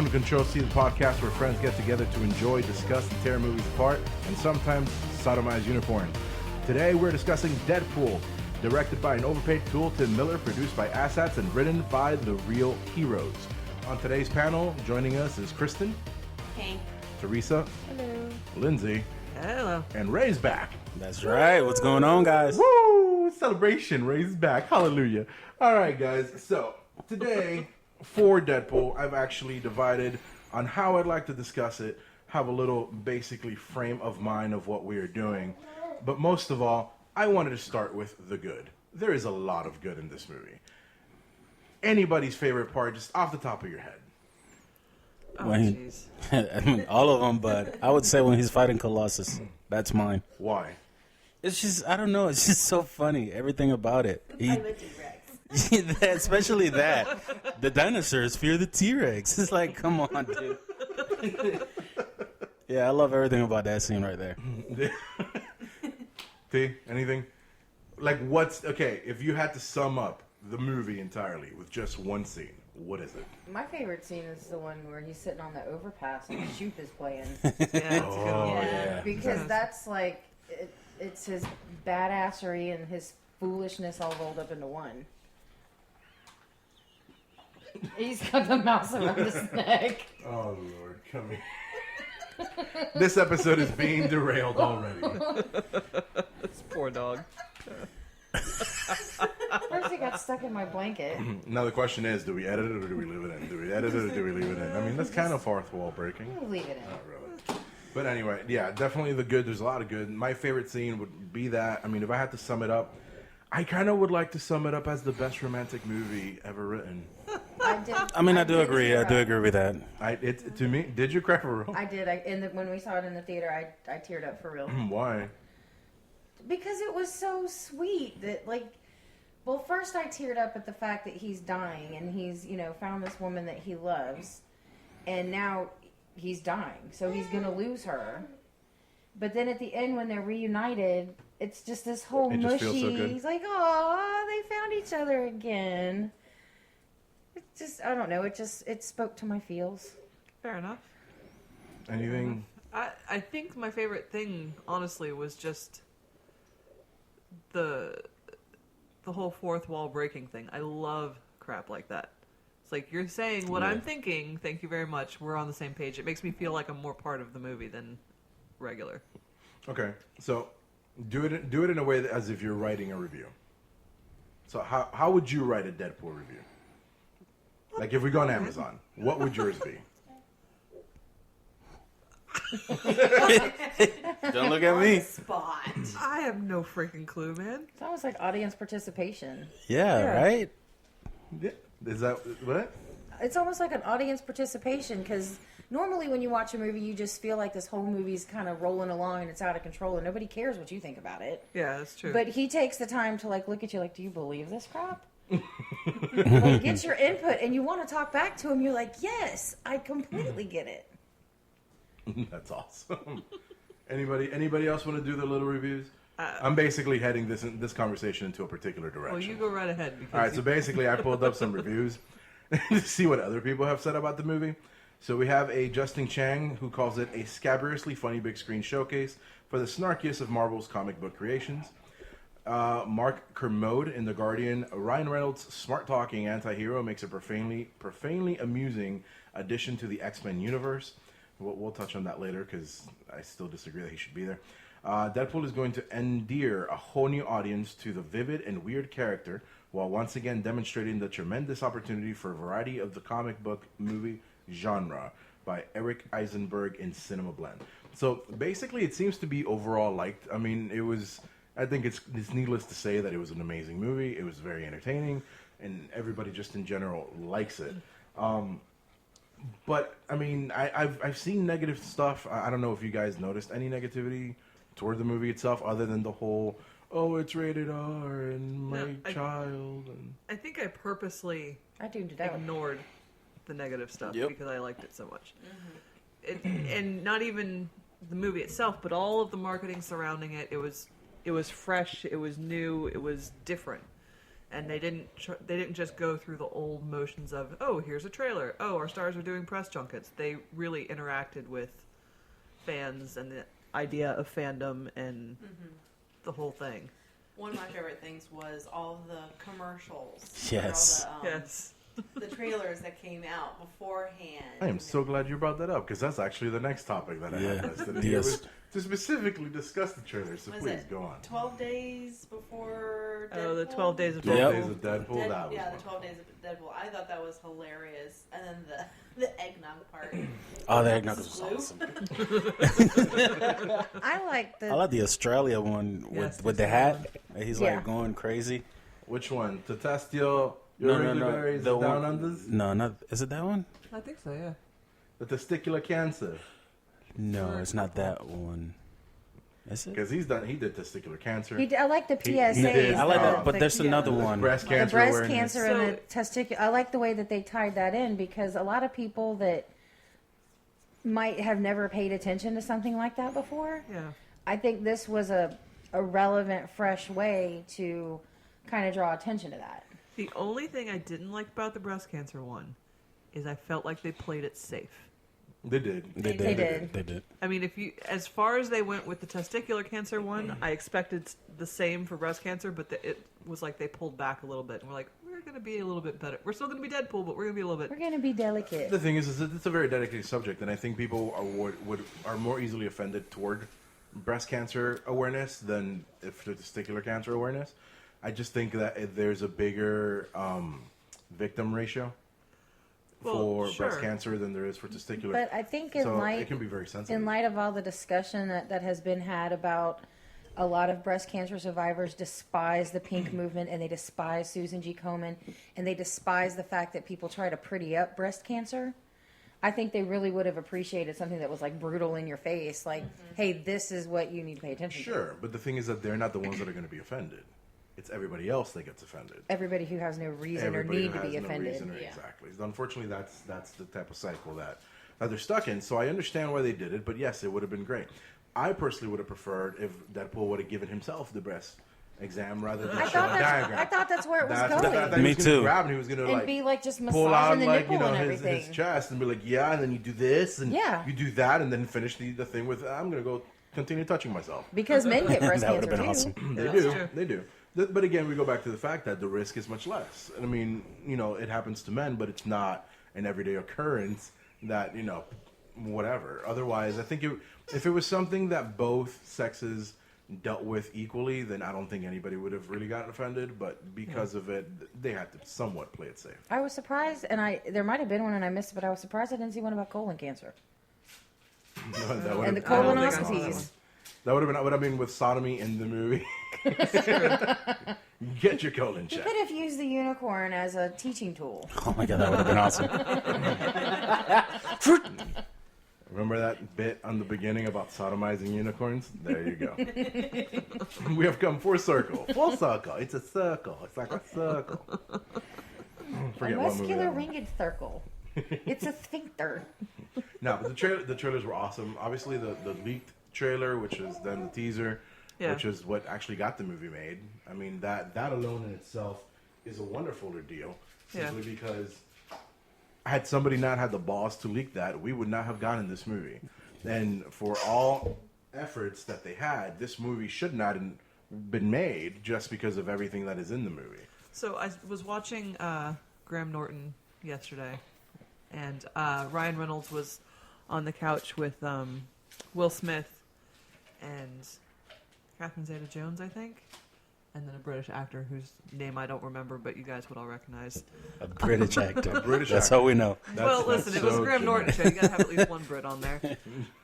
Welcome to Control C, the podcast where friends get together to enjoy, discuss, and tear movies apart, and sometimes sodomize unicorns. Today we're discussing Deadpool, directed by an overpaid tool, Tim Miller, produced by Assats, and written by the real heroes. On today's panel, joining us is Kristen. Hey. Teresa. Hello. Lindsay. Hello. And Ray's back. That's right. What's going on, guys? Woo! Celebration. Ray's back. Hallelujah. All right, guys. So, today, for Deadpool, I've actually divided on how I'd like to discuss it, have a little, basically, frame of mind of what we are doing. But most of all, I wanted to start with the good. There is a lot of good in this movie. Anybody's favorite part, just off the top of your head? Oh, jeez. I mean, all of them, but I would say when he's fighting Colossus, that's mine. Why? It's just, I don't know, it's just so funny, everything about it. Especially that. The dinosaurs fear the T-Rex. It's like, come on, dude. Yeah, I love everything about that scene right there. T, anything? Like, okay, if you had to sum up the movie entirely with just one scene, what is it? My favorite scene is the one where he's sitting on the overpass and Shoop is playing. Yeah, that's a good one. Yeah. Because that's like, it's his badassery and his foolishness all rolled up into one. He's got the mouse around his neck. Oh, Lord, come here. This episode is being derailed already. This poor dog. First he got stuck in my blanket. Now the question is, do we edit it or do we leave it in? Do we edit it or do we leave it in? I mean, that's kind of fourth wall breaking. We'll leave it in. Not really. But anyway, yeah, definitely the good. There's a lot of good. My favorite scene would be that. I mean, if I had to sum it up, I kind of would like to sum it up as the best romantic movie ever written. I do agree. I do agree with that. To me, did you cry for real? I did. When we saw it in the theater, I teared up for real. Why? Because it was so sweet that, like, well, first I teared up at the fact that he's dying and he's, found this woman that he loves, and now he's dying, so he's gonna lose her. But then at the end, when they're reunited, it's just this whole It just mushy. feels so good. He's like, "Oh, they found each other again." It just, I don't know. It spoke to my feels. Fair enough. Anything? I think my favorite thing, honestly, was just the whole fourth wall breaking thing. I love crap like that. It's like, you're saying what I'm thinking. Thank you very much. We're on the same page. It makes me feel like I'm more part of the movie than regular. Okay, so do it in a way that, as if you're writing a review. So how would you write a Deadpool review? Like, if we go on Amazon, what would yours be? Don't look at me. Spot. I have no freaking clue, man. It's almost like audience participation. Yeah, right? Yeah. Is that what? It's almost like an audience participation, because normally when you watch a movie, you just feel like this whole movie's kind of rolling along and it's out of control and nobody cares what you think about it. Yeah, that's true. But he takes the time to look at you like, do you believe this crap? Get your input, and you want to talk back to him. You're like, yes, I completely get it. That's awesome. Anybody else want to do their little reviews? I'm basically heading this conversation into a particular direction. Well, you go right ahead. All right, so basically I pulled up some reviews to see what other people have said about the movie. So we have a Justin Chang who calls it a scabriously funny big screen showcase for the snarkiest of Marvel's comic book creations. Mark Kermode in The Guardian, Ryan Reynolds' smart-talking anti-hero makes a profanely amusing addition to the X-Men universe. We'll touch on that later because I still disagree that he should be there. Deadpool is going to endear a whole new audience to the vivid and weird character while once again demonstrating the tremendous opportunity for a variety of the comic book movie genre by Eric Eisenberg in Cinema Blend. So basically it seems to be overall liked. I mean, I think it's needless to say that it was an amazing movie. It was very entertaining and everybody just in general likes it. But I mean, I've seen negative stuff. I don't know if you guys noticed any negativity toward the movie itself, other than the whole, oh, it's rated R and my child. And I think I purposely ignored the negative stuff because I liked it so much. Mm-hmm. And not even the movie itself, but all of the marketing surrounding it. It was fresh. It was new. It was different. and they didn't just go through the old motions of, oh, here's a trailer, oh, our stars are doing press junkets. They really interacted with fans and the idea of fandom and the whole thing. One of my favorite things was all of the commercials. Yes. All the, Yes. the trailers that came out beforehand. I am so glad you brought that up because that's actually the next topic that I had listed. It was to specifically discuss the trailers, so Was please it go on. 12 days before Deadpool? Oh, the 12 Days of 12 Deadpool. Days of Deadpool, that was yeah, one. the 12 Days of Deadpool. I thought that was hilarious. And then the eggnog part. Oh, the eggnog This was is glue. awesome. I like I like the Australia one with the hat. He's Yeah. like going crazy. Which one? Tetastio, No, berries, the down one, unders? no, not is it that one? I think so, yeah. The testicular cancer. No, it's not that one. Is it? Because he did testicular cancer. I like the PSAs. He did. I like that, Oh, but there's another There's one. breast The cancer breast awareness. cancer and the testicular. I like the way that they tied that in because a lot of people that might have never paid attention to something like that before. Yeah. I think this was a relevant, fresh way to kind of draw attention to that. The only thing I didn't like about the breast cancer one is I felt like they played it safe. They did. They did. I mean, as far as they went with the testicular cancer one, I expected the same for breast cancer, but it was like they pulled back a little bit. And we're like, we're going to be a little bit better. We're still going to be Deadpool, but we're going to be a little bit. We're going to be delicate. The thing is that it's a very dedicated subject, and I think people are more easily offended toward breast cancer awareness than if the testicular cancer awareness. I just think that there's a bigger victim ratio for breast cancer than there is for testicular. But I think it can be very sensitive. In light of all the discussion that has been had about a lot of breast cancer survivors despise the pink movement and they despise Susan G. Komen and they despise the fact that people try to pretty up breast cancer. I think they really would have appreciated something that was like brutal in your face, like, hey, this is what you need to pay attention to. Sure, but the thing is that they're not the ones that are going to be offended. It's everybody else that gets offended. Everybody who has no reason Everybody or need who to be has no offended. reason exactly. Unfortunately, that's the type of cycle that they're stuck in. So I understand why they did it, but yes, it would have been great. I personally would have preferred if Deadpool would have given himself the breast exam rather than show a diagram. I thought that's where it was I going. thought Me he was too. Gonna grab and he was gonna And be like just pull out massaging the like nipple and his everything. chest and be like and then you do this and Yeah. you do that and then finish the thing with I'm gonna go continue touching myself. Because men get breast That would cancer have too. been awesome. They do. But again, we go back to the fact that the risk is much less. And I mean, it happens to men, but it's not an everyday occurrence that, whatever. Otherwise, I think if it was something that both sexes dealt with equally, then I don't think anybody would have really gotten offended. But because of it, they had to somewhat play it safe. I was surprised, and there might have been one and I missed it, but I was surprised I didn't see one about colon cancer. And the colonoscopies. That would have been with sodomy in the movie. Get your colon You checked. could have used the unicorn as a teaching tool. Oh my god, that would have been awesome. Remember that bit on the beginning about sodomizing unicorns? There you go. We have come full circle. Full circle. It's a circle. It's like a circle. Forget A what movie muscular that was. ringed circle. It's a sphincter. No, but the trailers were awesome. Obviously, the leaked trailer, which is then the teaser, which is what actually got the movie made. I mean, that alone in itself is a wonderful deal. Simply because had somebody not had the balls to leak that, we would not have gotten this movie. And for all efforts that they had, this movie should not have been made just because of everything that is in the movie. So I was watching Graham Norton yesterday, and Ryan Reynolds was on the couch with Will Smith and Catherine Zeta-Jones, I think, and then a British actor whose name I don't remember, but you guys would all recognize. A British actor. British That's actor. all we know. Well, listen, it was a so Graham Norton generic. show. You gotta have at least one Brit on there.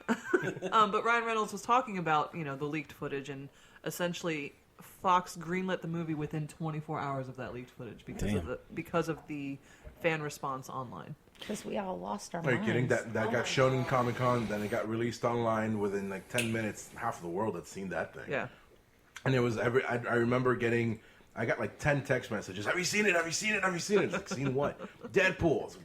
But Ryan Reynolds was talking about, the leaked footage, and essentially Fox greenlit the movie within 24 hours of that leaked footage because of the fan response online. Because we all lost our Are you minds. kidding? That got shown in Comic-Con, then it got released online within like 10 minutes. Half of the world had seen that thing. Yeah. And it was I remember I got like 10 text messages. Have you seen it? Have you seen it? Have you seen it? It's like, seen what? Deadpool. I was like,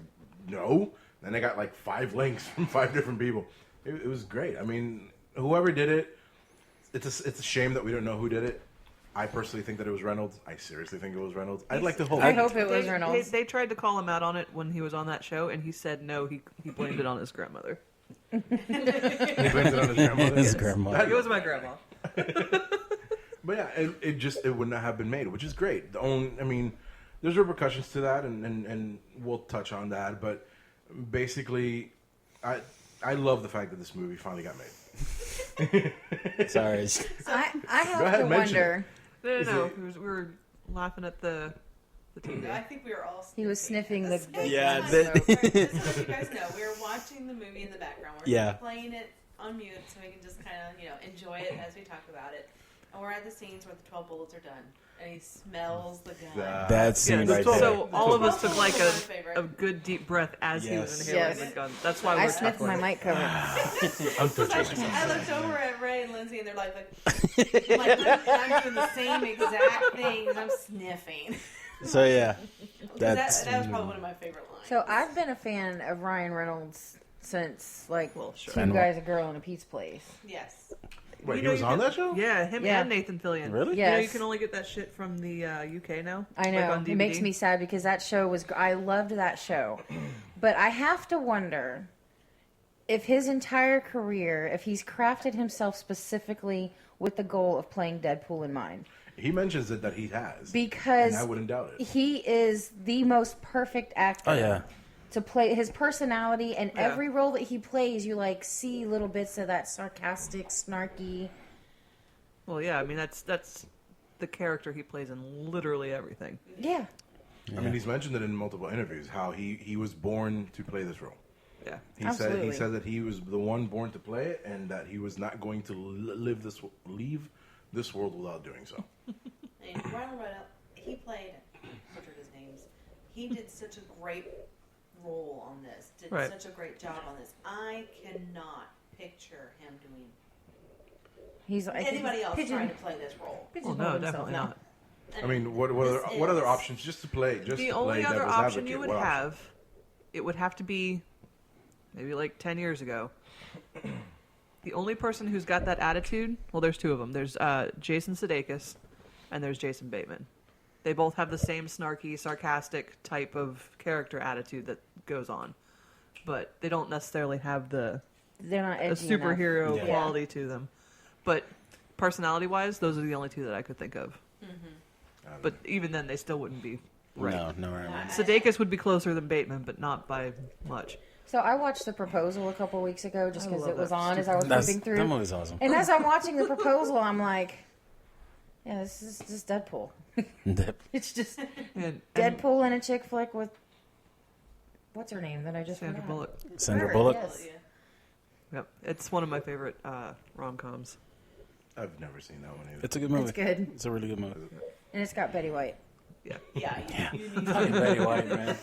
no. Then I got like 5 links from 5 different people. It was great. I mean, whoever did it, it's a shame that we don't know who did it. I personally think that it was Reynolds. I seriously think it was Reynolds. I'd like to hope. I hope it was Reynolds. They tried to call him out on it when he was on that show, and he said no. He blamed it on his grandmother. He blames it on his grandmother. His grandma. It was my grandma. But yeah, it would not have been made, which is great. There's repercussions to that, and we'll touch on that. But basically, I love the fact that this movie finally got made. Sorry. I have Go ahead, to mention wonder. No. We were laughing at the TV. I think we were all. He was sniffing the. Yeah, Just so you guys know, we were watching the movie in the background. We're Yeah. playing it on mute so we can just kind of enjoy it as we talk about it. And we're at the scenes where the 12 bullets are done, and he smells the gun. That scene right there. So all of us took like My favorite. a good deep breath as he was Yes. inhaling Yes. the gun. That's why I we're sniffed my mic cover. I looked over at Ray and Lindsay, and they're like I'm doing the same exact thing as I'm sniffing. So yeah, that was probably one of my favorite lines. So I've been a fan of Ryan Reynolds since Well, sure. Two Guys, a Girl, and a Pizza Place. Yes. Wait, You he know, was you on can- that show? Yeah, him Yeah. and Nathan Fillion. Really? You know, you Yes. can only get that shit from the UK now. I know. Like on DVD. It makes me sad because that show was. I loved that show, but I have to wonder if his entire career, if he's crafted himself specifically with the goal of playing Deadpool in mind, He mentions it that he has. because And I wouldn't doubt it. he is the most perfect actor. Oh yeah. To play his personality, and Yeah. every role that he plays, you like see little bits of that sarcastic, snarky. Well, yeah, I mean that's the character he plays in literally everything. Yeah, I mean, he's mentioned it in multiple interviews how he was born to play this role. Yeah. Absolutely. He said that he was the one born to play it, and that he was not going to leave this world without doing so. And Ryan Reynolds, he played, butchered his names. He did such a great role on this. Did Right. such a great job on this. I cannot picture him doing he's like anybody else pigeon- trying to play this role. Well, pigeonholed no, himself definitely now. not. I mean, what other options just to play? Just The to only play other devil's option advocate, you would what option? have, it would have to be maybe like 10 years ago. The only person who's got that attitude, well, there's two of them. There's Jason Sudeikis, and there's Jason Bateman. They both have the same snarky, sarcastic type of character attitude that goes on, but they don't necessarily have the They're not a edgy enough. superhero Yeah. quality to them. But personality-wise, those are the only two that I could think of. But even then, they still wouldn't be right. No, right. Sudeikis would be closer than Bateman, but not by much. So I watched The Proposal a couple weeks ago just I because love it was that on as I was That flipping through. movie's awesome. And as I'm watching The Proposal, I'm like, yeah, this is just Deadpool. It's just And Deadpool in a chick flick with what's her name that I just Sandra forgot? Bullock. Sandra Her, Bullock. yes. Yep, it's one of my favorite rom-coms. I've never seen that one either. It's a good movie. It's good, It's a really good movie. and it's got Betty White. Yeah. Yeah, you need Fucking Betty White, man.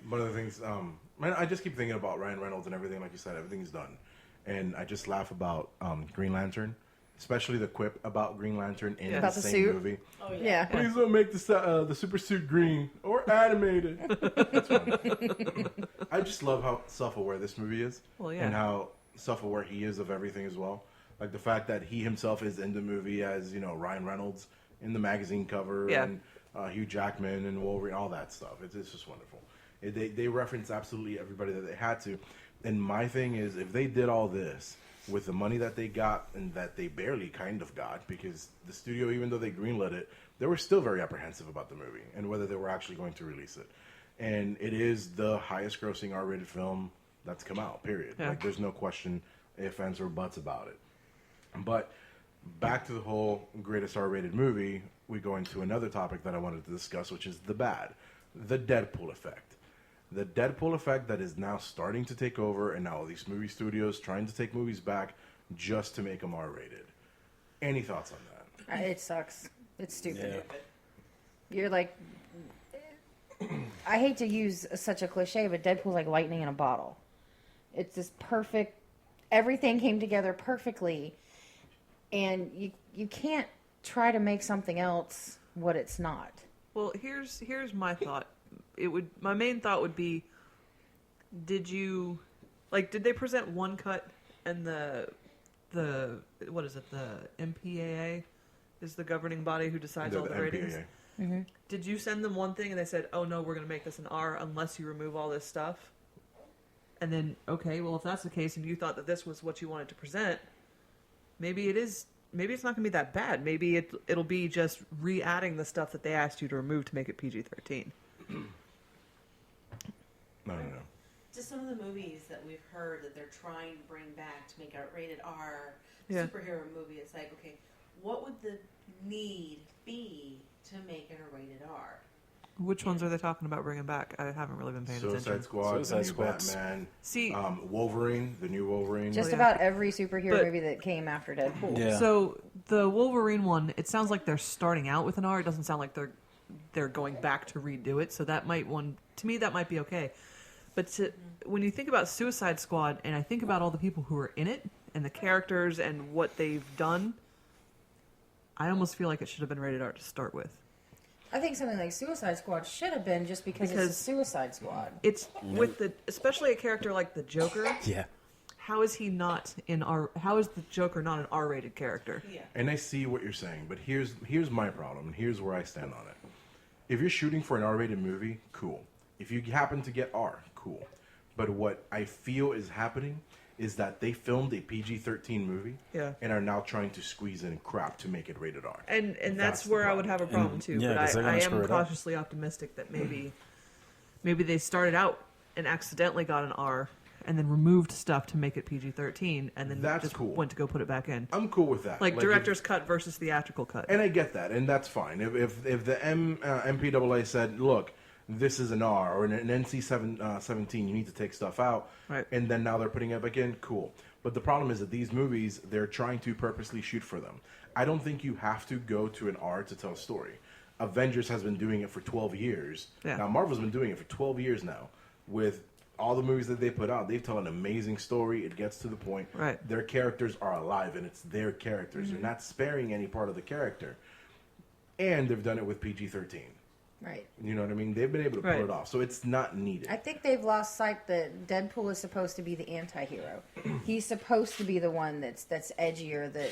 One of the things, man, I just keep thinking about Ryan Reynolds and everything. Like you said, everything he's done, and I just laugh about Green Lantern, especially the quip about Green Lantern in Yeah. About the the same suit? movie. Oh yeah. Yeah. Please don't make the super suit green or animated. That's funny. I just love how self-aware this movie is, Well, yeah. and how self-aware he is of everything as well. Like the fact that he himself is in the movie as Ryan Reynolds in the magazine cover, Yeah. and Hugh Jackman and Wolverine, all that stuff. It's just wonderful. They reference absolutely everybody that they had to. And my thing is, if they did all this with the money that they got and that they barely kind of got, because the studio, even though they greenlit it, they were still very apprehensive about the movie and whether they were actually going to release it. And it is the highest grossing R-rated film that's come out, period. Yeah. Like, there's no question, ifs, ands, or buts about it. But back to the whole greatest R-rated movie, we go into another topic that I wanted to discuss, which is the bad, the Deadpool effect. The Deadpool effect that is now starting to take over, and now all these movie studios trying to take movies back just to make them R-rated. Any thoughts on that? It sucks. It's stupid. Yeah. You're like, I hate to use such a cliche, but Deadpool's like lightning in a bottle. It's this perfect, everything came together perfectly, and you can't try to make something else what it's not. Well, here's my thought. My main thought would be, did they present one cut and the what is it, the MPAA, is the governing body who decides all the MPAA. ratings. Did you send them one thing and they said, "Oh no, we're going to make this an R unless you remove all this stuff"? And then, okay, well, if that's the case, and you thought that this was what you wanted to present, maybe it is. Maybe it's not going to be that bad. Maybe it'll be just re-adding the stuff that they asked you to remove to make it PG-13. No. Just some of the movies that we've heard that they're trying to bring back to make a rated R Yeah. superhero movie. It's like, okay, what would the need be to make it a rated R? Which ones are they talking about bringing back? I haven't really been paying Suicide attention. Squad, Suicide the new Squad's- Batman, See, Wolverine, the new Wolverine. Just yeah. about every superhero But- movie that came after Deadpool. Yeah. so the Wolverine one, it sounds like they're starting out with an R. It doesn't sound like they're going back to redo it. So that might to me that might be okay. But when you think about Suicide Squad, and I think about all the people who are in it and the characters and what they've done, I almost feel like it should have been rated R to start with. I think something like Suicide Squad should have been just because it's a Suicide Squad. It's with especially a character like the Joker. Yeah. How is he not in R? How is the Joker not an R-rated character? Yeah. And I see what you're saying, but here's my problem, and here's where I stand on it. If you're shooting for an R-rated movie, cool. If you happen to get R, cool. But what I feel is happening is that they filmed a PG-13 movie Yeah. and are now trying to squeeze in crap to make it rated R. And that's That's the where I would problem. have a problem too. yeah, 'cause they're But gonna I screw am it up. cautiously optimistic that maybe they started out and accidentally got an R and then removed stuff to make it PG-13 and then That's just cool. went to go put it back in. I'm cool with that. Like if- director's cut versus theatrical cut. And I get that, and that's fine. If the MPAA said, look, this is an R or an NC-17, you need to take stuff out, Right. and then now they're putting it back in, cool. But the problem is that these movies, they're trying to purposely shoot for them. I don't think you have to go to an R to tell a story. Avengers has been doing it for 12 years. Yeah. Now, Marvel's been doing it for 12 years now. With all the movies that they put out, they tell an amazing story. It gets to the point. Right. Their characters are alive, and it's their characters. They're not sparing any part of the character. And they've done it with PG-13. Right. You know what I mean? They've been able to pull Right. it off, so it's not needed. I think they've lost sight that Deadpool is supposed to be the anti-hero. He's supposed to be the one that's edgier, that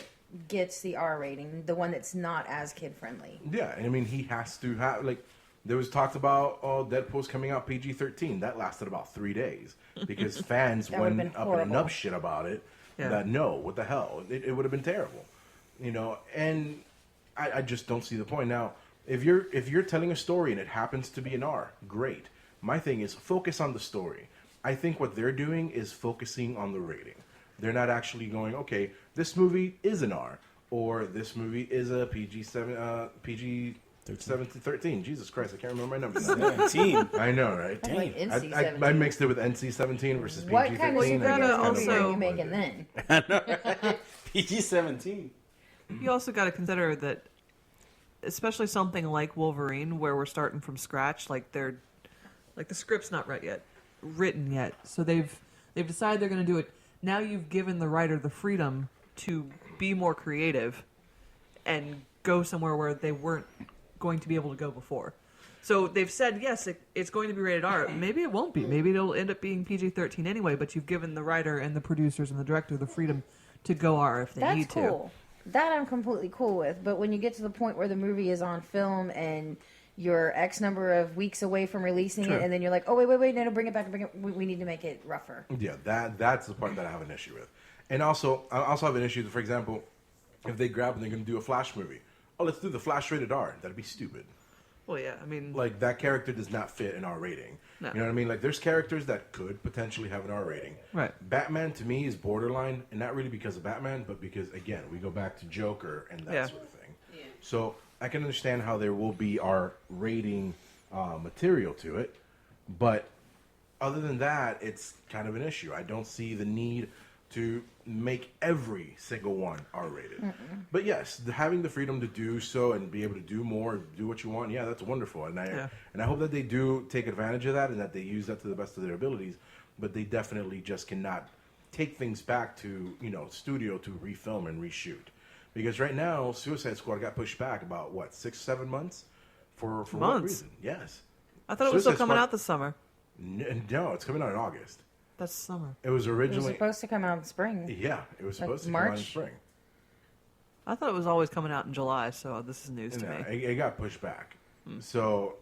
gets the R rating, the one that's not as kid-friendly. Yeah, and I mean, he has to have, like, there was talked about, Deadpool's coming out PG-13. That lasted about 3 days because fans That would've went been up horrible. and up shit about it. Yeah. That, no, what the hell? It would have been terrible. You know, and I just don't see the point. Now, if you're telling a story and it happens to be an R, great. My thing is focus on the story. I think what they're doing is focusing on the rating. They're not actually going, okay, this movie is an R, or this movie is a PG-13. Jesus Christ, I can't remember my number now. 17. I know, right? That's like I NC-17. mixed it with NC-17 versus What PG-13. kind of you gotta superhero movie also- are you making then? PG-17. You also got to consider that, especially something like Wolverine, where we're starting from scratch, like the script's not written yet. So they've decided they're going to do it. Now you've given the writer the freedom to be more creative and go somewhere where they weren't going to be able to go before. So they've said, yes, it's going to be rated R. Maybe it won't be. Maybe it'll end up being PG-13 anyway, but you've given the writer and the producers and the director the freedom to go R if they That's need to. cool. That I'm completely cool with. But when you get to the point where the movie is on film and you're X number of weeks away from releasing Sure. it, and then you're like, oh, wait, no, bring it back. We need to make it rougher. Yeah, that's the part that I have an issue with. And also, I also have an issue, for example, if they grab and they're going to do a Flash movie. Oh, let's do the Flash rated R. That'd be stupid. Well, yeah, I mean, Like, that character does not fit an R rating. No. You know what I mean? Like, there's characters that could potentially have an R rating. Right. Batman, to me, is borderline, and not really because of Batman, but because, again, we go back to Joker and that Yeah. sort of thing. Yeah. So, I can understand how there will be R rating material to it, but other than that, it's kind of an issue. I don't see the need to make every single one R-rated. But yes, having the freedom to do so and be able to do more, do what you want, yeah, that's wonderful. And I hope that they do take advantage of that and that they use that to the best of their abilities. But they definitely just cannot take things back to, studio to refilm and reshoot. Because right now, Suicide Squad got pushed back about, 6-7 months? For what Months? reason? Yes. I thought it was still Suicide coming Squad- out this summer. No, it's coming out in August. That's summer. It was It was originally... supposed to come out in spring. Yeah, it was Like supposed to come out in March? spring. I thought it was always coming out in July, so this is news to No, me. it got pushed back. So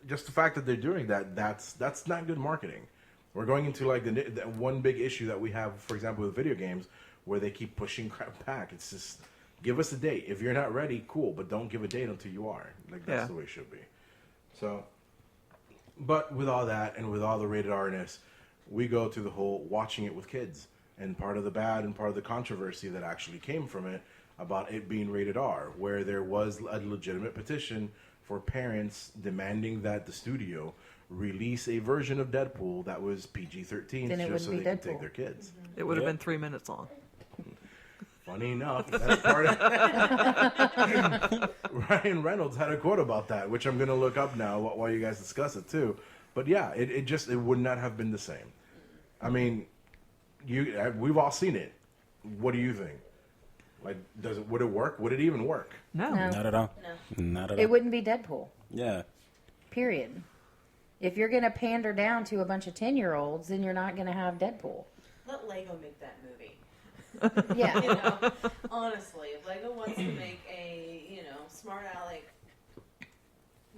just the fact that they're doing that, that's not good marketing. We're going into like the one big issue that we have, for example, with video games, where they keep pushing crap back. It's just, give us a date. If you're not ready, cool, but don't give a date until you are. Like, that's the way it should be. So, but with all that and with all the rated R-ness, we go to the whole watching it with kids. And part of the bad and part of the controversy that actually came from it about it being rated R, where there was a legitimate petition for parents demanding that the studio release a version of Deadpool that was PG-13 Then it just so wouldn't they be could take Deadpool. their kids. It would have been 3 minutes long. Funny enough, that's part of Ryan Reynolds had a quote about that, which I'm going to look up now while you guys discuss it too. But yeah, it would not have been the same. I mean, we've all seen it. What do you think? Like, would it work? Would it even work? No. No. Not at all. No. Not at all. It wouldn't be Deadpool. Yeah. Period. If you're going to pander down to a bunch of 10-year-olds, then you're not going to have Deadpool. Let Lego make that movie. Yeah. You know, honestly, if Lego wants to make a, smart aleck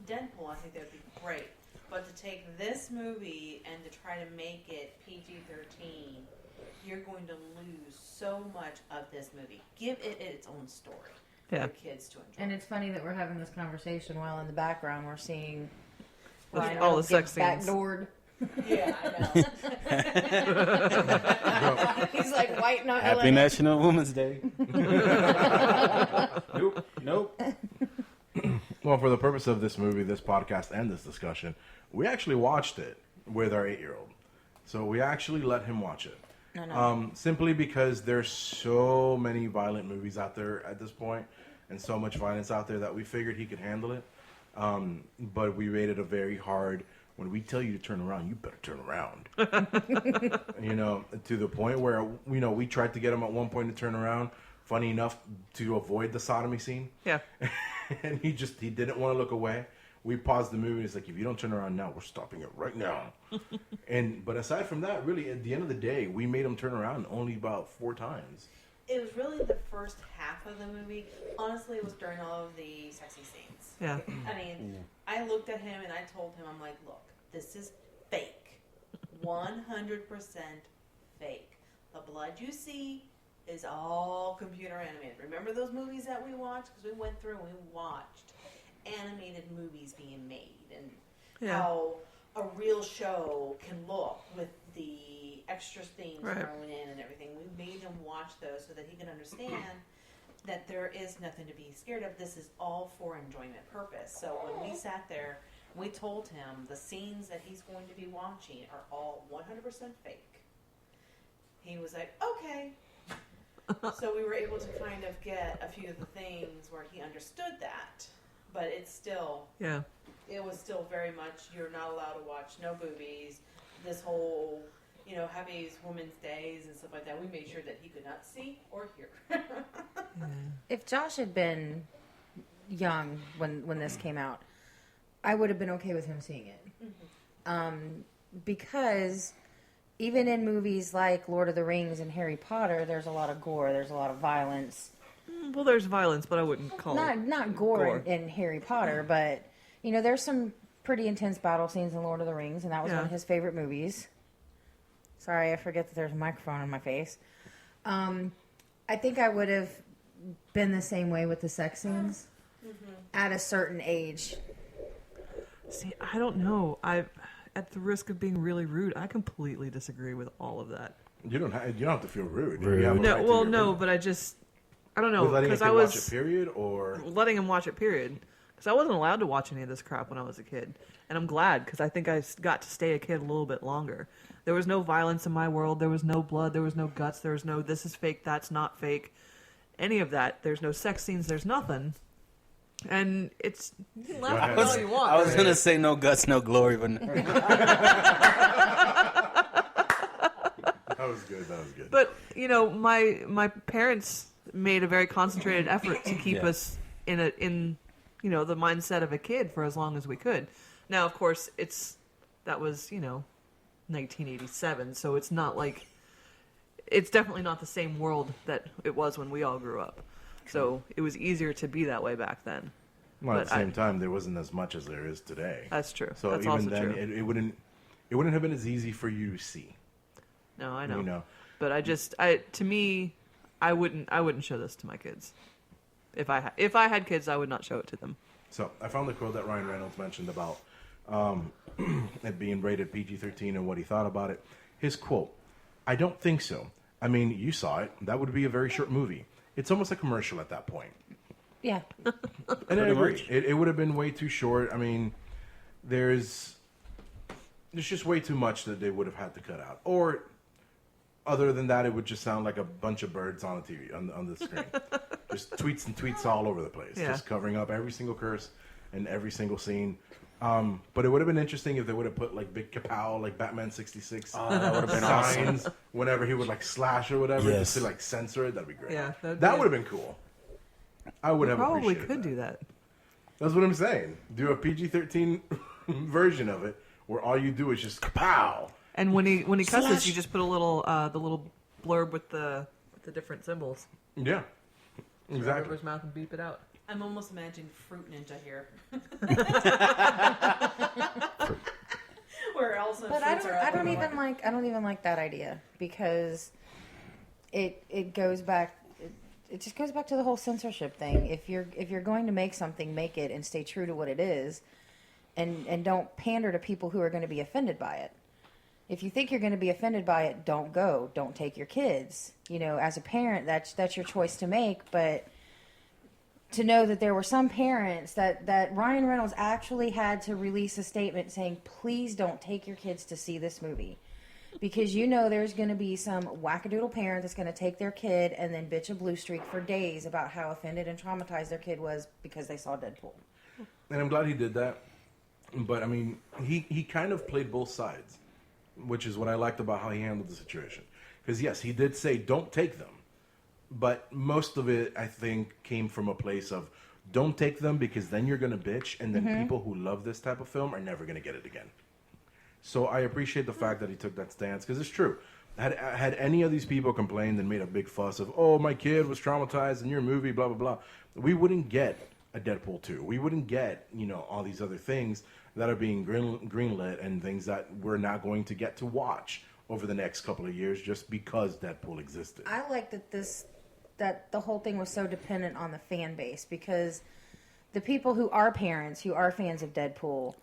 Deadpool, I think that would be great. But to take this movie and to try to make it PG-13, you're going to lose so much of this movie. Give it its own story for kids to enjoy. And it's funny that we're having this conversation while in the background we're seeing Ryan All the Reynolds sex get scenes. backdoored. Yeah, I know. He's like white knuckling. Happy it. National Women's Day. Nope. Well, for the purpose of this movie, this podcast, and this discussion, we actually watched it with our 8-year-old. So we actually let him watch it. No. Simply because there's so many violent movies out there at this point, and so much violence out there that we figured he could handle it. But we rated a very hard. When we tell you to turn around, you better turn around. To the point where we tried to get him at one point to turn around. Funny enough, to avoid the sodomy scene. Yeah. And he didn't want to look away. We paused the movie and it's like, if you don't turn around now, we're stopping it right now. But aside from that, really, at the end of the day, we made him turn around only about 4 times. It was really the first half of the movie. Honestly, it was during all of the sexy scenes. Yeah. I mean, I looked at him and I told him, I'm like, look, this is fake. 100% fake. The blood you see is all computer animated. Remember those movies that we watched? Because we went through and we watched animated movies being made and how a real show can look with the extra things thrown in and everything. We made him watch those so that he can understand that there is nothing to be scared of. This is all for enjoyment purpose. So when we sat there, we told him the scenes that he's going to be watching are all 100% fake. He was like, okay. So we were able to kind of get a few of the things where he understood that. But it's still, it was still very much, you're not allowed to watch no boobies. This whole, have these women's days and stuff like that. We made sure that he could not see or hear. If Josh had been young when this came out, I would have been okay with him seeing it. Because even in movies like Lord of the Rings and Harry Potter, there's a lot of gore, there's a lot of violence. Well, there's violence, but I wouldn't call it Not gore in Harry Potter, but there's some pretty intense battle scenes in Lord of the Rings, and that was one of his favorite movies. Sorry, I forget that there's a microphone in my face. I think I would have been the same way with the sex scenes at a certain age. See, I don't know. At the risk of being really rude, I completely disagree with all of that. You don't have to feel rude. Rude. You have a right to your opinion. But I don't know, With letting a because kid I watch was it, period, or letting him watch it, period. Because I wasn't allowed to watch any of this crap when I was a kid, and I'm glad because I think I got to stay a kid a little bit longer. There was no violence in my world. There was no blood. There was no guts. There was no this is fake, that's not fake, any of that. There's no sex scenes. There's nothing. And it's you can laugh at it all you want. I was gonna say no guts, no glory, but that was good. But my parents made a very concentrated effort to keep us in the mindset of a kid for as long as we could. Now, of course, that was 1987, so it's not like it's definitely not the same world that it was when we all grew up. So it was easier to be that way back then. Well, at But the same time, there wasn't as much as there is today. That's true. So That's even also then, true. it wouldn't have been as easy for you to see. No, I know. You know, But to me, I wouldn't show this to my kids. If I had kids, I would not show it to them. so I found the quote that Ryan Reynolds mentioned about it being rated PG-13 and what he thought about it. His quote: "I don't think so. I mean, you saw it. That would be a very short movie. It's almost a commercial at that point." Yeah. And I agree. much. It would have been way too short. I mean, there's just way too much that they would have had to cut out. Or, other than that, it would just sound like a bunch of birds on the TV, on the screen. Just tweets and tweets all over the place. Yeah. Just covering up every single curse and every single scene. But it would have been interesting if they would have put like big kapow, like Batman 66 that would have been awesome. signs whenever he would like slash or whatever, Yes. just to like censor it. That'd be great. Yeah, that'd that be- would have been cool. I would have Probably appreciated could that. do that. That's what I'm saying. Do a PG-13 version of it where all you do is just kapow. And when he cusses, Slash. you just put a little the little blurb with the different symbols. Yeah, Over exactly. his mouth and beep it out. I'm almost imagining Fruit Ninja here. Where also But fruits are I up don't in even order. like that idea because it goes back. It just goes back to the whole censorship thing. If you're going to make something, make it and stay true to what it is, and don't pander to people who are going to be offended by it. If you think you're going to be offended by it, don't go. Don't take your kids. You know, as a parent, that's your choice to make. But to know that there were some parents that Ryan Reynolds actually had to release a statement saying, please don't take your kids to see this movie. Because you know there's going to be some wackadoodle parent that's going to take their kid and then bitch a blue streak for days about how offended and traumatized their kid was because they saw Deadpool. And I'm glad he did that. But, I mean, he kind of played both sides, which is what I liked about how he handled the situation. Because, yes, he did say, don't take them. But most of it, I think, came from a place of, don't take them because then you're going to bitch, and then people who love this type of film are never going to get it again. So I appreciate the fact that he took that stance, because it's true. Had any of these people complained and made a big fuss of, oh, my kid was traumatized in your movie, blah, blah, blah, we wouldn't get a Deadpool 2. We wouldn't get, all these other things that are being greenlit and things that we're not going to get to watch over the next couple of years just because Deadpool existed. I like that the whole thing was so dependent on the fan base because the people who are parents, who are fans of Deadpool,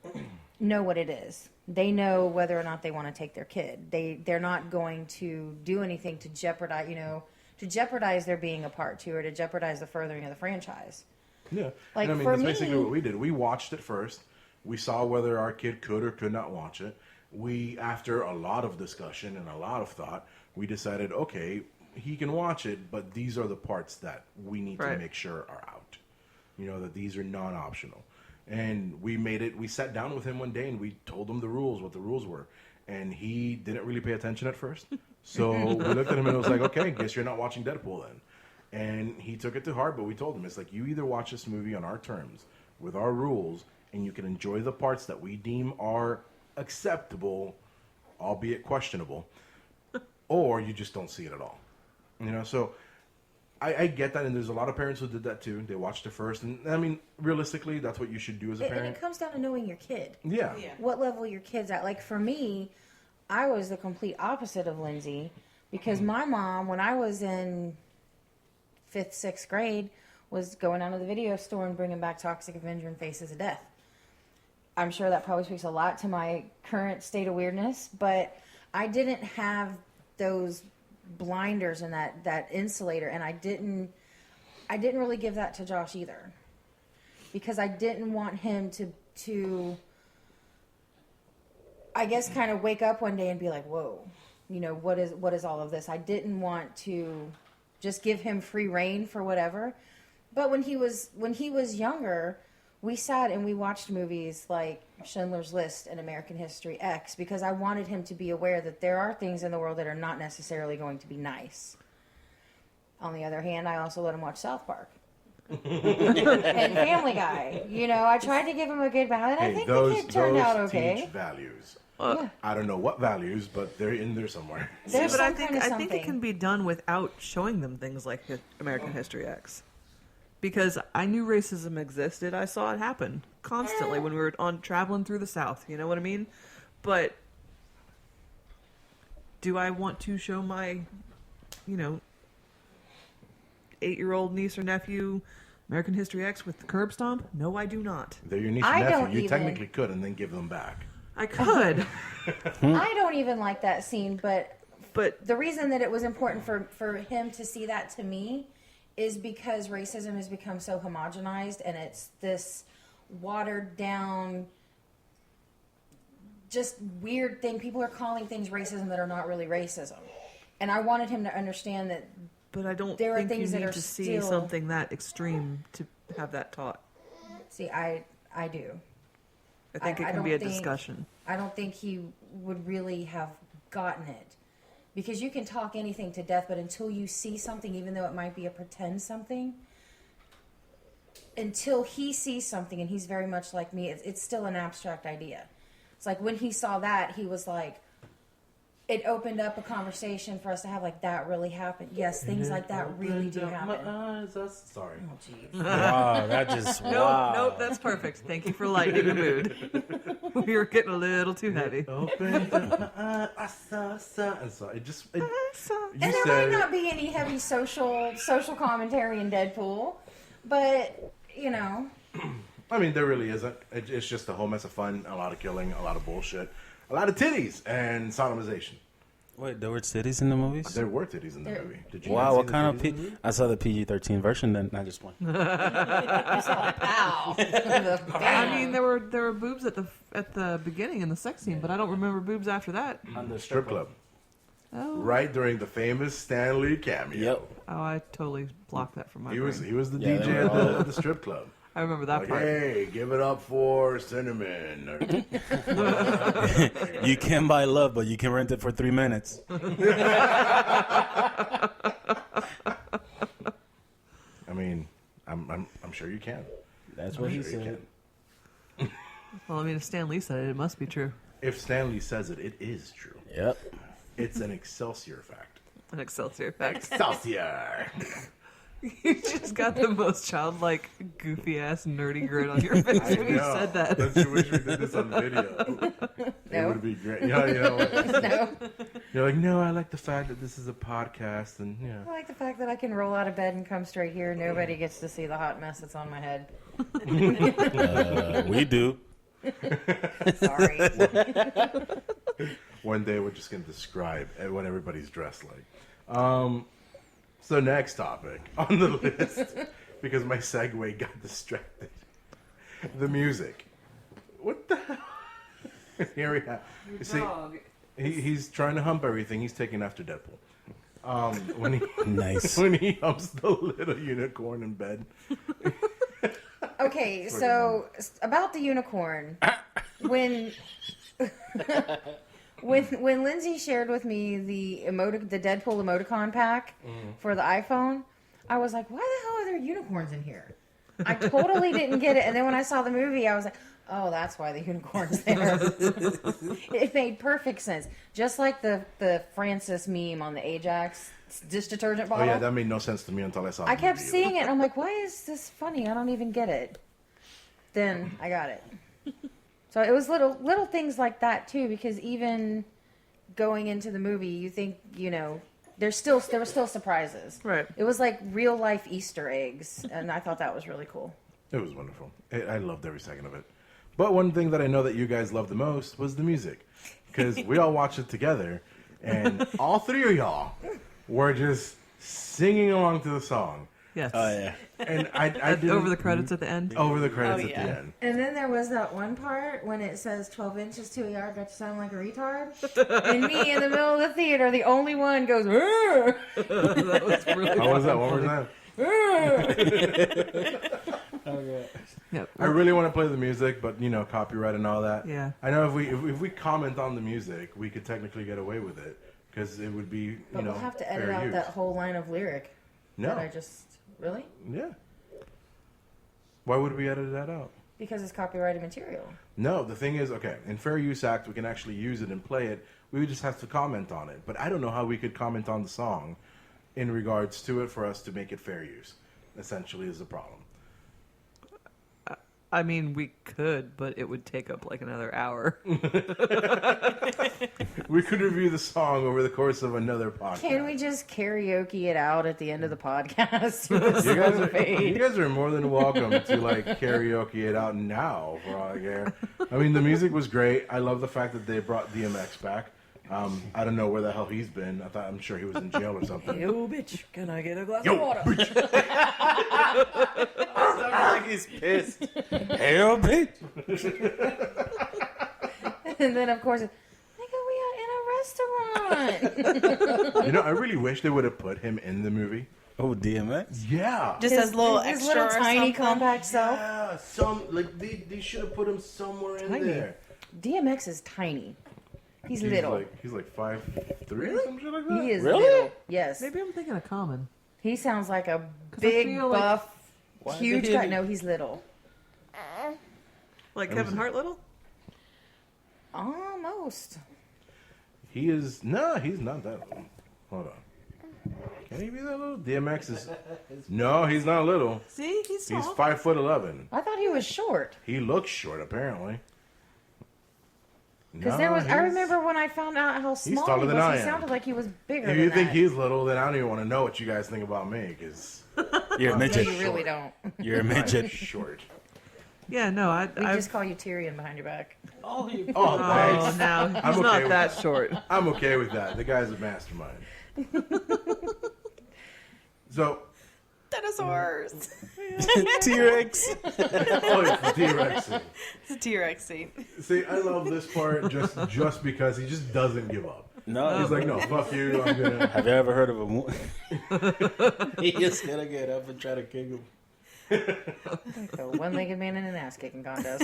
know what it is. They know whether or not they want to take their kid. They're not going to do anything to jeopardize their being a part to or to jeopardize the furthering of the franchise. Yeah. Like, and I mean, for that's me- basically what we did. We watched it first. We saw whether our kid could or could not watch it. After a lot of discussion and a lot of thought, we decided, okay, he can watch it, but these are the parts that we need to Right. make sure are out. That these are non-optional. And we sat down with him one day and we told him what the rules were. And he didn't really pay attention at first. So we looked at him and it was like, okay, guess you're not watching Deadpool then. And he took it to heart, but we told him, it's like, you either watch this movie on our terms, with our rules, and you can enjoy the parts that we deem are acceptable, albeit questionable, or you just don't see it at all. So I get that, and there's a lot of parents who did that too. They watched it first, and I mean, realistically, that's what you should do as a And parent. it comes down to knowing your kid. Yeah. Yeah. What level your kid's at. Like for me, I was the complete opposite of Lindsay because my mom, when I was in 5th, 6th grade, was going down to the video store and bringing back Toxic Avenger and Faces of Death. I'm sure that probably speaks a lot to my current state of weirdness, but I didn't have those blinders and that insulator, and I didn't really give that to Josh either because I didn't want him to I guess kind of wake up one day and be like, whoa, what is all of this? I didn't want to just give him free reign for whatever. But when he was younger, we sat and we watched movies like Schindler's List and American History X because I wanted him to be aware that there are things in the world that are not necessarily going to be nice. On the other hand, I also let him watch South Park. And Family Guy. I tried to give him a good balance. I think the kid turned out okay. Teach values. Yeah. I don't know what values, but they're in there somewhere. There's But I some think kind of I think it something. can be done without showing them things like American History X. because I knew racism existed. I saw it happen constantly when we were traveling through the South. You know what I mean? But do I want to show my, 8-year-old niece or nephew American History X with the curb stomp? No, I do not. They're your niece I and don't nephew. You even. technically could and then give them back. I could, I don't even like that scene, but but the reason that it was important for him to see that to me is because racism has become so homogenized and it's this watered down, just weird thing. People are calling things racism that are not really racism. And I wanted him to understand that. But I don't There are think you things that need are to see still- something that extreme to have that taught. See, I do. I think I it can don't be a think- discussion. I don't think he would really have gotten it. Because you can talk anything to death, but until you see something, even though it might be a pretend something, until he sees something, and he's very much like me, it's still an abstract idea. It's like when he saw that, he was like, it opened up a conversation for us to have, like, that really happened. Yes, things like that really do happen. Sorry. Oh, jeez. Wow, that just Nope, that's perfect. Thank you for lightening the mood. We were getting a little too heavy. Opened up my eyes, and so it just. You And there said might not be any heavy social commentary in Deadpool, but, I mean, there really isn't. It's just a whole mess of fun, a lot of killing, a lot of bullshit, a lot of titties, and sodomization. Wait, there were titties in the movies? There were titties in the movie. Did you not Wow, see what the kind of titties in the movie? I saw the PG-13 version, then not just one. Pow. I mean, there were boobs at the beginning in the sex scene, but I don't remember boobs after that. On the Strip club. Oh, Right during the famous Stan Lee cameo. Yep. oh, I totally blocked that from my He brain. was the Yeah, they DJ were at the strip club. I remember that Like, part. hey, give it up for Cinnamon. You can buy love, but you can rent it for 3 minutes. I mean, I'm sure you can. That's what I'm he sure you said. can. Well, I mean, if Stan Lee said it, it must be true. If Stan Lee says it, it is true. Yep. It's an Excelsior fact. An Excelsior fact. Excelsior! You just got the most childlike, goofy ass, nerdy grin on your face I when you know. said that. Don't you wish we did this on video? It No. would be great. You know what? No. You're like, no, I like the fact that this is a podcast, and I like the fact that I can roll out of bed and come straight here. Nobody gets to see the hot mess that's on my head. We do. Sorry. one day we're just going to describe what everybody's dressed like. So next topic on the list, because my segue got distracted. The music. What the hell? Here we have. You see, he's trying to hump everything. He's taking after Deadpool. When he Nice. when he humps the little unicorn in bed. Okay, so about the unicorn, when when Lindsay shared with me the Deadpool emoticon pack for the iPhone, I was like, why the hell are there unicorns in here? I totally didn't get it, and then when I saw the movie, I was like, oh, that's why the unicorn's there. It made perfect sense, just like the Francis meme on the Ajax dish detergent Oh bottle. yeah, that made no sense to me until I saw. I the kept movie. seeing it, and I'm like, why is this funny? I don't even get it. Then I got it. So it was little things like that too, because even going into the movie, you think, there were still surprises. Right. It was like real life Easter eggs, and I thought that was really cool. It was wonderful. I loved every second of it. But one thing that I know that you guys loved the most was the music, because we all watched it together, and all three of y'all were just singing along to the song. Yes. Oh, yeah. And I didn't, Over the credits at the end. over the credits Oh, at yeah. the end. And then there was that one part when it says 12 inches to a yard, got to sound like a retard. And me in the middle of the theater, the only one goes, "Arr!" That was really How was that? One more time. Yep. I really want to play the music, but copyright and all that. Yeah. I know if we comment on the music, we could technically get away with it because it would be But we'll have to edit fair out use. that whole line of lyric. That I No. just, really? Yeah. Why would we edit that out? Because it's copyrighted material. No, the thing is, okay, in Fair Use Act, we can actually use it and play it. We would just have to comment on it. But I don't know how we could comment on the song in regards to it for us to make it fair use. essentially is the problem. I mean, we could, but it would take up like another hour. We could review the song over the course of another podcast. Can we just karaoke it out at the end of the podcast? You guys are more than welcome to like karaoke it out now for all I care. I mean, the music was great. I love the fact that they brought DMX back. I don't know where the hell he's been. I'm sure he was in jail or something. Yo, bitch, can I get a glass Yo, of water? Sounds like he's pissed. Hell, bitch. And then, of course, nigga, we are in a restaurant. You know, I really wish they would have put him in the movie. Oh, DMX? Yeah. Just as a little his extra little or tiny something. compact self. Yeah, they should have put him somewhere in Tiny. there. DMX is tiny. He's He's little. He's like 5'3" or some shit like that. He is Really? little. Yes. Maybe I'm thinking of Common. He sounds like a 'Cause I big, feel like- buff, Why huge did guy. he- No, he's little. Like Kevin Hart little? Almost. He is no, he's not that little. Hold on. Can he be that little? DMX is no, he's not little. See? He's small. He's 5'11". I thought he was short. He looks short, apparently. Because No, I he's- remember when I found out how small taller he than was, I he am. sounded like he was bigger If than you think that. he's little, then I don't even want to know what you guys think about me, because You're a No, midget. you really don't. You're a I'm midget. short. Yeah, no, We I just call you Tyrion behind your back. Oh, Oh, thanks. no, he's I'm okay not with that that. short. I'm okay with that. The guy's a mastermind. So, Dinosaurs. T-Rex. oh, it's the T-Rex thing. It's a T-Rex scene. See, I love this part just because he just doesn't give up. No. He's like, no, fuck you. I'm gonna. Have you ever heard of a He just gonna get up and try to kick him. The one-legged man in an ass-kicking contest.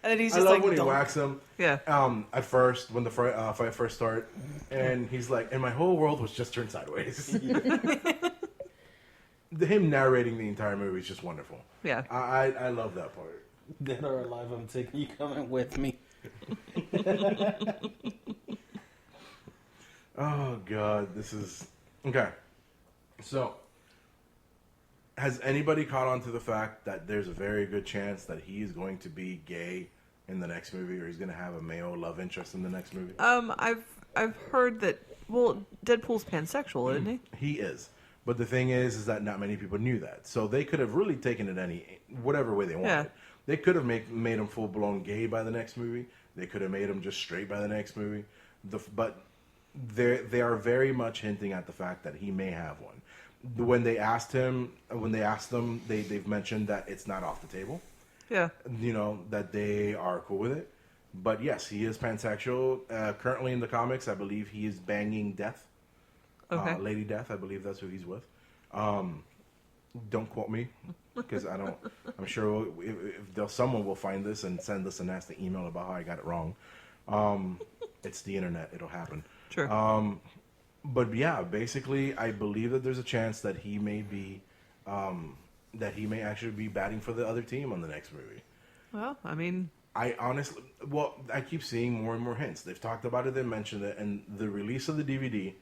And he's I just love like, when he "Don't." whacks him. Yeah. At first, when the fight first started, and he's like, and my whole world was just turned sideways. Him narrating the entire movie is just wonderful. Yeah. I love that part. Dead or alive, I'm taking you coming with me. Oh God, this is okay. So, has anybody caught on to the fact that there's a very good chance that he is going to be gay in the next movie, or he's going to have a male love interest in the next movie? I've heard that. Well, Deadpool's pansexual, isn't he? He is, but the thing is that not many people knew that. So they could have really taken it whatever way they wanted. Yeah. They could have made him full blown gay by the next movie. They could have made him just straight by the next movie. But they are very much hinting at the fact that he may have one. When they asked them, they've mentioned that it's not off the table. Yeah. You know, that they are cool with it. But yes, he is pansexual. Currently in the comics, I believe he is banging Death. Okay. Lady Death, I believe that's who he's with. Don't quote me, because I don't. I'm sure if someone will find this and send us a nasty email about how I got it wrong. It's the internet; it'll happen. Sure. But yeah, basically, I believe that there's a chance that he may be, that he may actually be batting for the other team on the next movie. Well, I mean, I honestly, I keep seeing more and more hints. They've talked about it, they mentioned it, and the release of the DVD,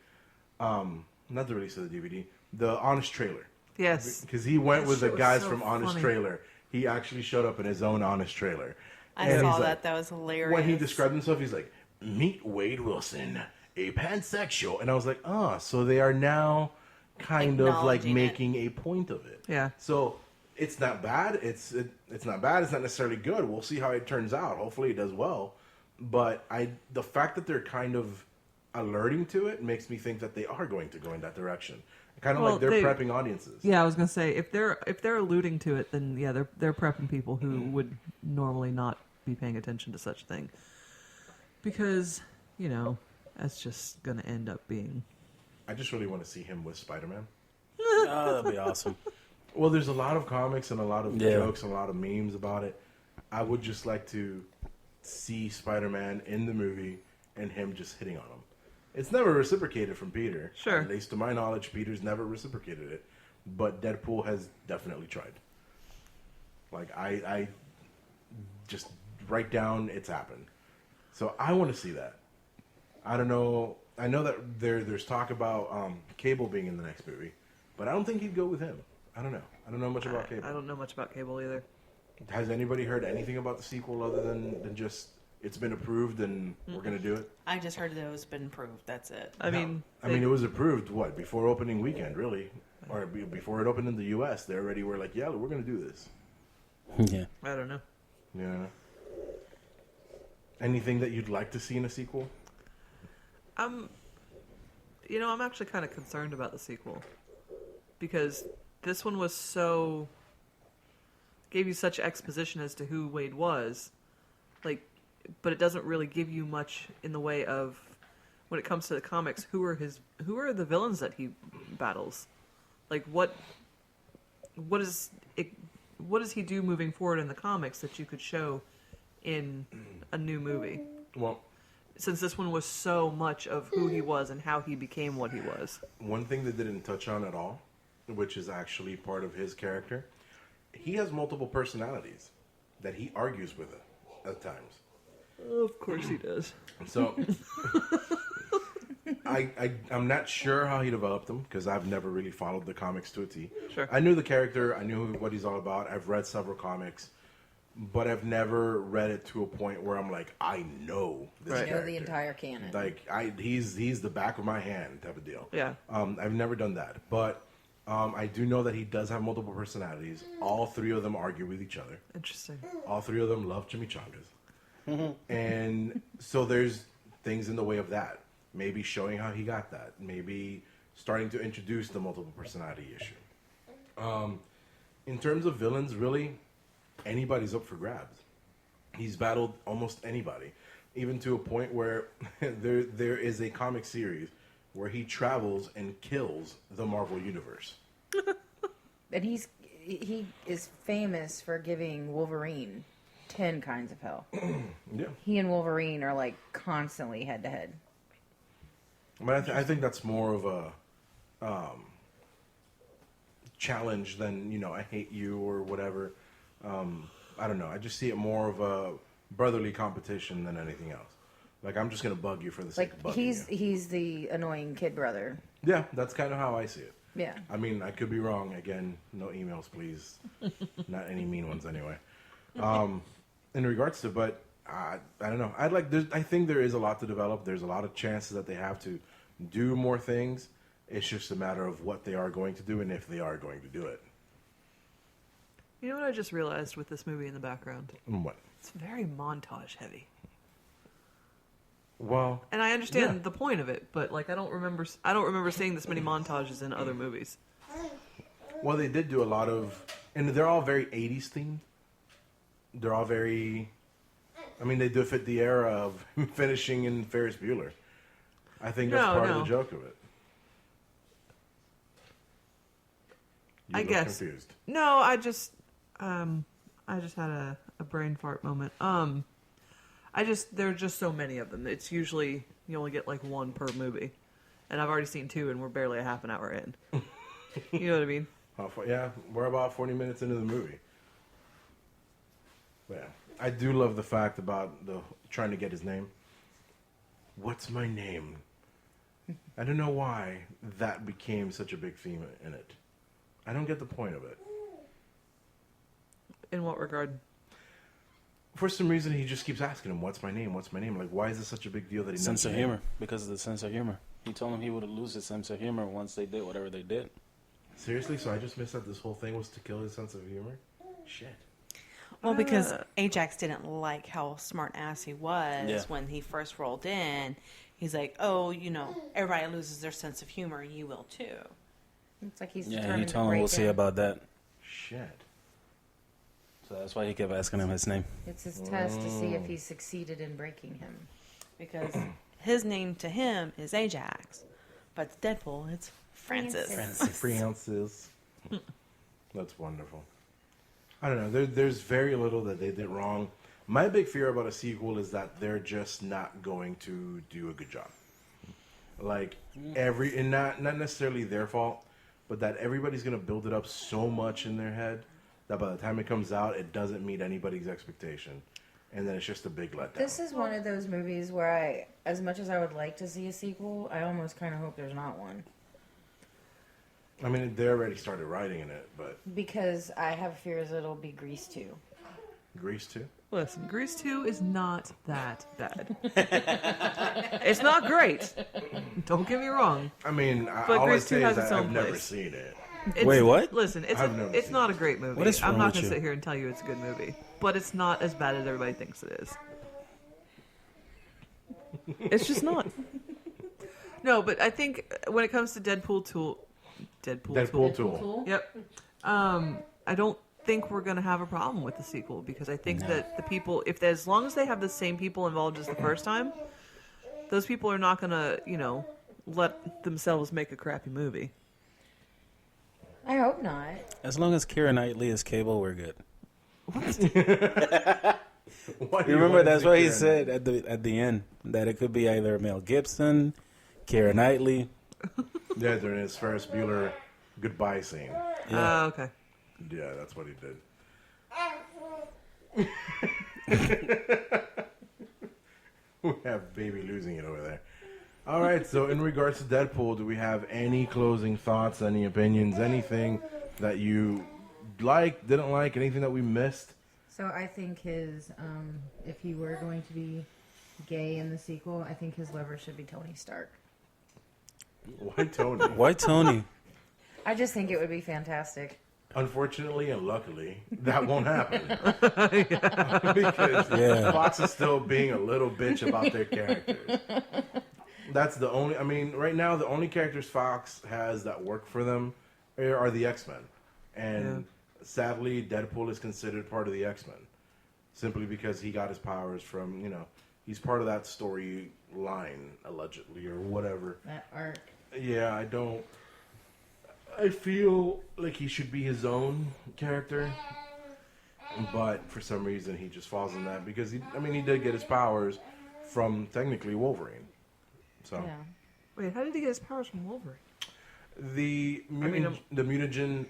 not the release of the DVD, the Honest trailer. yes. Because he went That with the shit was guys so from Honest funny. Trailer. He actually showed up in his own Honest Trailer. I And saw he's that. like- That was hilarious. When he described himself, he's like, "Meet Wade Wilson, a pansexual," and I was like, "Ah, so they are now kind of like Acknowledging it. making a point of it." Yeah. So it's not bad. It's not bad. It's not necessarily good. We'll see how it turns out. Hopefully, it does well. But the fact that they're kind of alerting to it makes me think that they are going to go in that direction. Kind of Well, like they're they- prepping audiences. Yeah, I was gonna say if they're alluding to it, then yeah, they're prepping people who would normally not be paying attention to such a thing, because that's just gonna end up being. I just really want to see him with Spider-Man. Oh, that'd be awesome. Well, there's a lot of comics and a lot of Yeah. jokes and a lot of memes about it. I would just like to see Spider-Man in the movie and him just hitting on him. It's never reciprocated from Peter. Sure. At least to my knowledge, Peter's never reciprocated it. But Deadpool has definitely tried. Like, I just write down it's happened. So I want to see that. I don't know. I know that there's talk about Cable being in the next movie. but I don't think he'd go with him. I don't know. I don't know much about Cable. I don't know much about Cable either. Has anybody heard anything about the sequel other than just it's been approved and we're going to do it? I just heard that it was been approved. That's it. I mean, it was approved, before opening weekend, really? Or before it opened in the U.S., they already were like, yeah, we're going to do this. Yeah. I don't know. Yeah. Anything that you'd like to see in a sequel? I'm actually kind of concerned about the sequel because this one was gave you such exposition as to who Wade was, but it doesn't really give you much in the way of, when it comes to the comics, who are the villains that he battles? Like what does he do moving forward in the comics that you could show in a new movie? Well, since this one was so much of who he was and how he became what he was. one thing they didn't touch on at all, which is actually part of his character, he has multiple personalities that he argues with at times. Of course he does. So, I'm not sure how he developed them because I've never really followed the comics to a T. Sure. I knew the character, I knew what he's all about. I've read several comics, but I've never read it to a point where I'm like, I know this Right. You know character. the entire canon. Like he's the back of my hand type of deal. Yeah. I've never done that, but I do know that he does have multiple personalities. All three of them argue with each other. Interesting. All three of them love chimichangas. And so there's things in the way of that. Maybe showing how he got that. Maybe starting to introduce the multiple personality issue. In terms of villains, really, anybody's up for grabs. He's battled almost anybody. Even to a point where there is a comic series where he travels and kills the Marvel Universe. And he is famous for giving Wolverine 10 kinds of hell. Yeah. He and Wolverine are like constantly head to head. But I think that's more of a challenge than, I hate you or whatever. I don't know. I just see it more of a brotherly competition than anything else. Like, I'm just going to bug you for the sake Like of bugging you. he's the annoying kid brother. Yeah, that's kind of how I see it. Yeah. I mean, I could be wrong. Again, no emails, please. Not any mean ones, anyway. In regards to, but I don't know. I think there is a lot to develop. There's a lot of chances that they have to do more things. It's just a matter of what they are going to do and if they are going to do it. You know what I just realized with this movie in the background? And what? It's very montage heavy. Well, And I understand Yeah. the point of it, but I don't remember seeing this many montages in other movies. well, they did do a lot of, and they're all very 80s themed. They're all very, they do fit the era of finishing in Ferris Bueller. I think that's part of the joke of it. You I look guess. confused. No, I just had a brain fart moment. There are just so many of them. It's usually you only get one per movie, and I've already seen 2, and we're barely a half an hour in. You know what I mean? Yeah, we're about 40 minutes into the movie. But yeah, I do love the fact about the trying to get his name. What's my name? I don't know why that became such a big theme in it. I don't get the point of it. In what regard? For some reason, he just keeps asking him, "What's my name? What's my name?" Like, why is this such a big deal that he knows Sense the of name? humor. Because of the sense of humor. He told him he would lose his sense of humor once they did whatever they did. Seriously? So I just missed that this whole thing was to kill his sense of humor? Shit. Well, because Ajax didn't like how smart ass he was Yeah. when he first rolled in. He's like, oh, everybody loses their sense of humor, and you will too. It's like he's Yeah, determined he to told him break we'll see him. about that. Shit. So that's why he kept asking him his name. It's his test to see if he succeeded in breaking him. Because his name to him is Ajax, but to Deadpool, it's Francis. Francis. That's wonderful. I don't know. There's very little that they did wrong. My big fear about a sequel is that they're just not going to do a good job. And not necessarily their fault, but that everybody's going to build it up so much in their head that by the time it comes out, it doesn't meet anybody's expectation. And then it's just a big letdown. This is one of those movies where as much as I would like to see a sequel, I almost kind of hope there's not one. I mean, they already started writing in it, but Because I have fears it'll be Grease 2. Grease too. Listen, Grease 2 is not that bad. It's not great. Don't get me wrong. I mean, But all I Grease 2 say has is its that own I've never place. seen it. Wait, what? Listen, I've never it's seen not it. a great movie. What is I'm wrong not with going to you? sit here and tell you it's a good movie, but it's not as bad as everybody thinks it is. It's just not. No, but I think when it comes to Deadpool Tool. Yep. I don't think we're going to have a problem with the sequel because I think that the people, as long as they have the same people involved as the first time, those people are not going to, let themselves make a crappy movie. I hope not. As long as Keira Knightley is Cable, we're good. Why do you Remember, want to that's see what he Keira said at the end, that it could be either Mel Gibson, Keira Knightley. Yeah, during his Ferris Bueller goodbye scene. Yeah. Okay. Yeah, that's what he did. We have baby losing it over there. All right, so in regards to Deadpool, do we have any closing thoughts, any opinions, anything that you like, didn't like, anything that we missed? So I think his, if he were going to be gay in the sequel, I think his lover should be Tony Stark. Why Tony? Why Tony? I just think it would be fantastic. Unfortunately and luckily, that won't happen. Because Fox is still being a little bitch about their characters. That's the only, I mean, right now, the only characters Fox has that work for them are the X-Men. And sadly, Deadpool is considered part of the X-Men. Simply because he got his powers from, he's part of that storyline, allegedly, or whatever. That arc. Yeah, I feel like he should be his own character, but for some reason he just falls in that because he did get his powers from technically Wolverine. So Yeah. Wait, how did he get his powers from Wolverine? the mutagen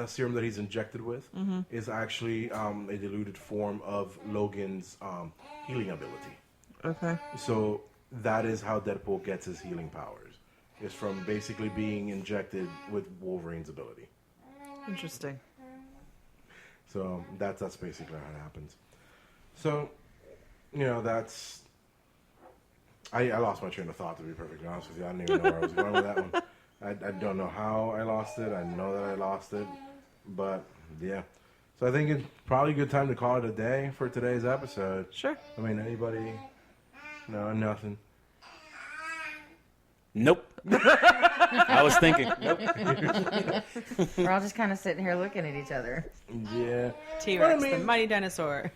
serum that he's injected with is actually a diluted form of Logan's healing ability. Okay. So that is how Deadpool gets his healing powers. Is from basically being injected with Wolverine's ability. Interesting. So that's basically how it happens. So, that's... I lost my train of thought, to be perfectly honest with you. I didn't even know where I was going with that one. I don't know how I lost it. I know that I lost it. But, yeah. So I think it's probably a good time to call it a day for today's episode. Sure. I mean, anybody... No, nothing. Nope. I was thinking. Nope. We're all just kind of sitting here looking at each other. Yeah. T-Rex, Well, I mean- the mighty dinosaur.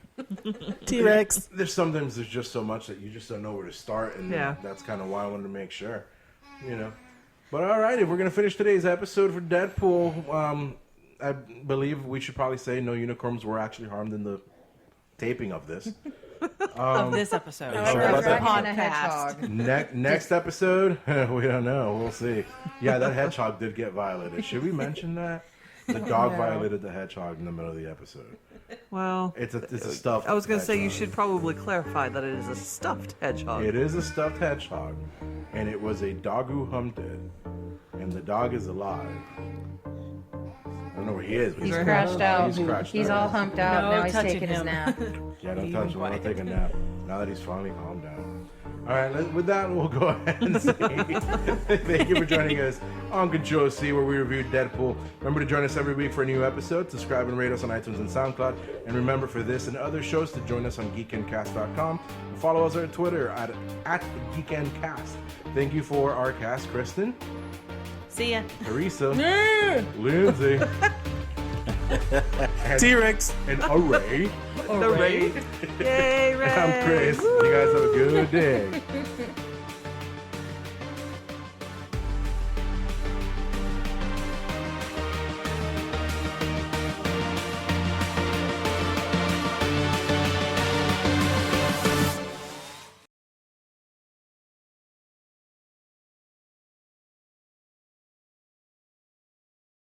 T-Rex. Sometimes there's just so much that you just don't know where to start, and Yeah. that's kind of why I wanted to make sure, But all right, if we're gonna finish today's episode for Deadpool, I believe we should probably say no unicorns were actually harmed in the taping of this. Of this episode. Sure A about that? dragon and a hedgehog. Next episode, we don't know. We'll see. Yeah, that hedgehog did get violated. Should we mention that? The dog No. violated the hedgehog in the middle of the episode. Well, It's a stuffed. I was going to say you hedgehog. should probably clarify that it is a stuffed hedgehog. It is a stuffed hedgehog, and it was a dog who humped it, and the dog is alive. I don't know where he is. But He's He's crashed out. He's crashed He's out. all humped out. No now he's touching taking his him. nap. Yeah, don't Leave touch him him. I'll quiet. take a nap. Now that he's finally calmed down. All right, with that, we'll go ahead and say thank you for joining us on Control C, where we review Deadpool. Remember to join us every week for a new episode. Subscribe and rate us on iTunes and SoundCloud. And remember, for this and other shows, to join us on geekandcast.com. And follow us on Twitter at geekandcast. Thank you for our cast, Kristen, See ya. Teresa, Lindsay, T-Rex. and Array. The raid. Yay, Ray. I'm Chris. You guys have a good day.